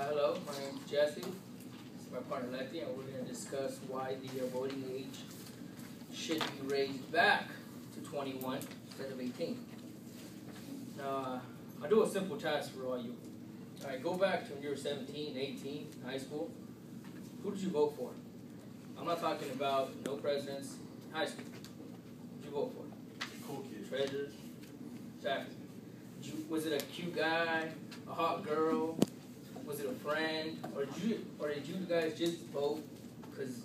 Hello, my name is Jesse. This is my partner Letty, and we're going to discuss why the voting age should be raised back to 21 instead of 18. Now, I'll do a simple task for all you. All right, go back to when you were 17, 18, high school. Who did you vote for? I'm not talking about no presidents, high school. Who did you vote for? Cool kid. Treasures? Exactly. Was it a cute guy, a hot girl? Was it a friend, or did you guys just vote because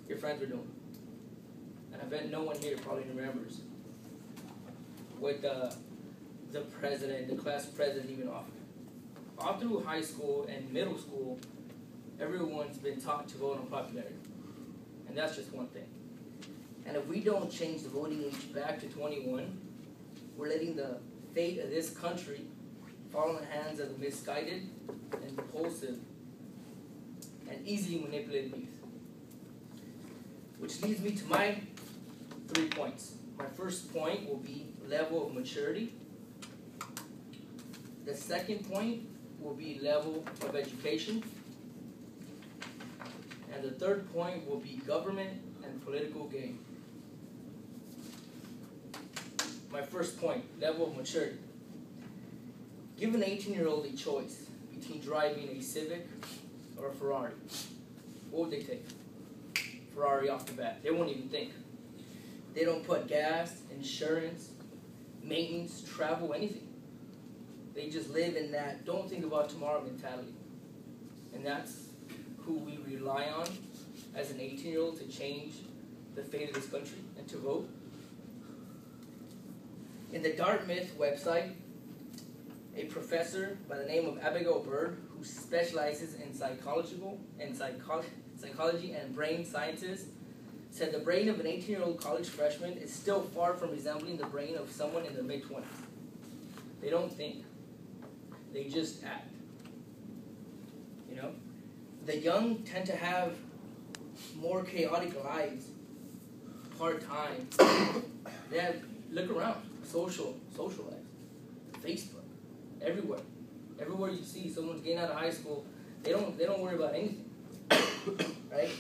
your friends were doing it? And I bet no one here probably remembers what the president, the class president even offered. All through high school and middle school, everyone's been taught to vote on popularity. And that's just one thing. And if we don't change the voting age back to 21, we're letting the fate of this country fall in the hands of the misguided, impulsive, and easily manipulated youth. Which leads me to my 3 points. My first point will be level of maturity. The second point will be level of education. And the third point will be government and political gain. My first point, level of maturity. Give an 18-year-old a choice between driving a Civic or a Ferrari. What would they take? Ferrari off the bat. They won't even think. They don't put gas, insurance, maintenance, travel, anything. They just live in that don't think about tomorrow mentality. And that's who we rely on as an 18-year-old to change the fate of this country and to vote. In the Dartmouth website, a professor by the name of Abigail Byrd, who specializes in psychology and brain sciences, said the brain of an 18-year-old college freshman is still far from resembling the brain of someone in their mid-20s. They don't think. They just act. You know? The young tend to have more chaotic lives, part-time. They have, look around, social lives, Facebook. Everywhere you see someone's getting out of high school, they don't worry about anything, right?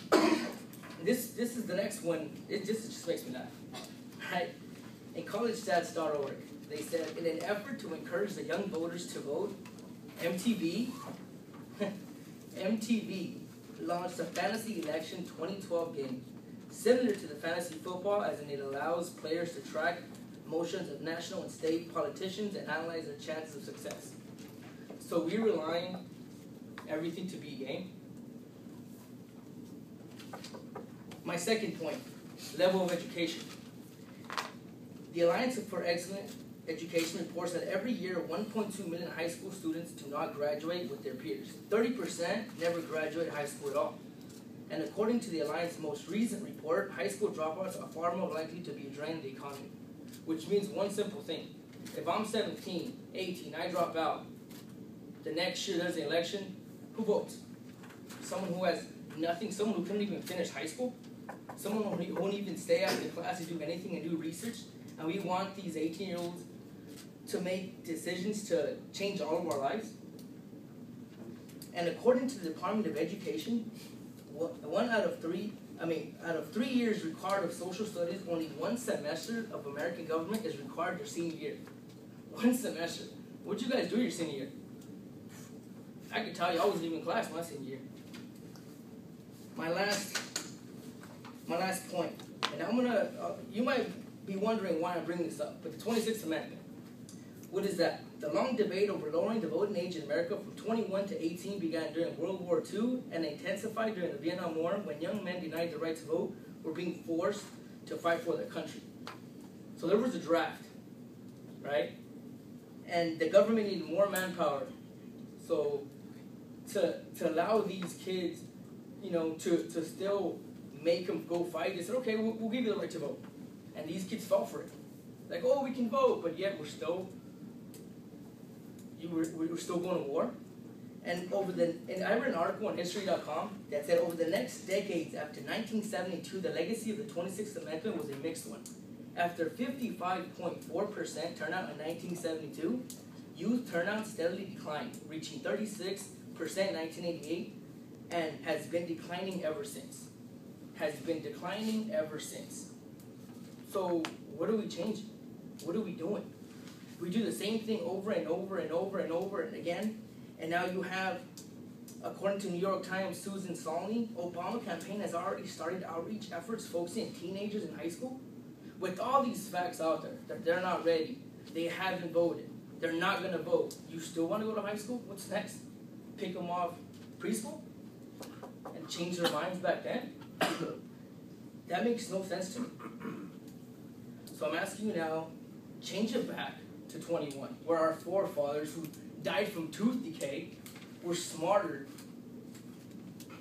This is the next one. It just makes me laugh, right? In collegestats.org, they said in an effort to encourage the young voters to vote, MTV launched a fantasy election 2012 game similar to the fantasy football, as in it allows players to track motions of national and state politicians and analyze their chances of success. So we're relying everything to be a game. My second point, level of education. The Alliance for Excellent Education reports that every year 1.2 million high school students do not graduate with their peers. 30% never graduate high school at all. And according to the Alliance's most recent report, high school dropouts are far more likely to be a drain on the economy. Which means one simple thing. If I'm 17, 18, I drop out, the next year there's an election, who votes? Someone who has nothing, someone who couldn't even finish high school, someone who won't even stay after class to do anything and do research, and we want these 18-year-olds to make decisions to change all of our lives? And according to the Department of Education, out of 3 years required of social studies, only one semester of American government is required your senior year. One semester. What'd you guys do your senior year? I can tell you I wasn't even in class my senior year. My last point, and I'm gonna, you might be wondering why I'm bringing this up, but the 26th Amendment. What is that? The long debate over lowering the voting age in America from 21 to 18 began during World War II and intensified during the Vietnam War, when young men denied the right to vote were being forced to fight for their country. So there was a draft, right? And the government needed more manpower. So to allow these kids, you know, to still make them go fight, they said, okay, we'll give you the right to vote. And these kids fell for it. Like, oh, we can vote, but yet we're still going to war. And I read an article on History.com that said over the next decades after 1972, the legacy of the 26th Amendment was a mixed one. After 55.4% turnout in 1972, youth turnout steadily declined, reaching 36.6% in 1988 and has been declining ever since. Has been declining ever since. So what are we changing? What are we doing? We do the same thing over and over and over and over and again, and now you have, according to New York Times' Susan Solney, Obama campaign has already started outreach efforts focusing on teenagers in high school. With all these facts out there, that they're not ready, they haven't voted, they're not going to vote, you still want to go to high school? What's next? Pick them off preschool? And change their minds back then? That makes no sense to me. So I'm asking you now, change it back to 21, where our forefathers who died from tooth decay were smarter.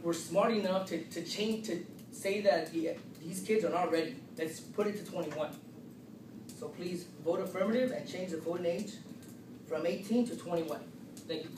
We're smart enough to change, to say that these kids are not ready. Let's put it to 21. So please vote affirmative and change the voting age from 18 to 21. Thank you.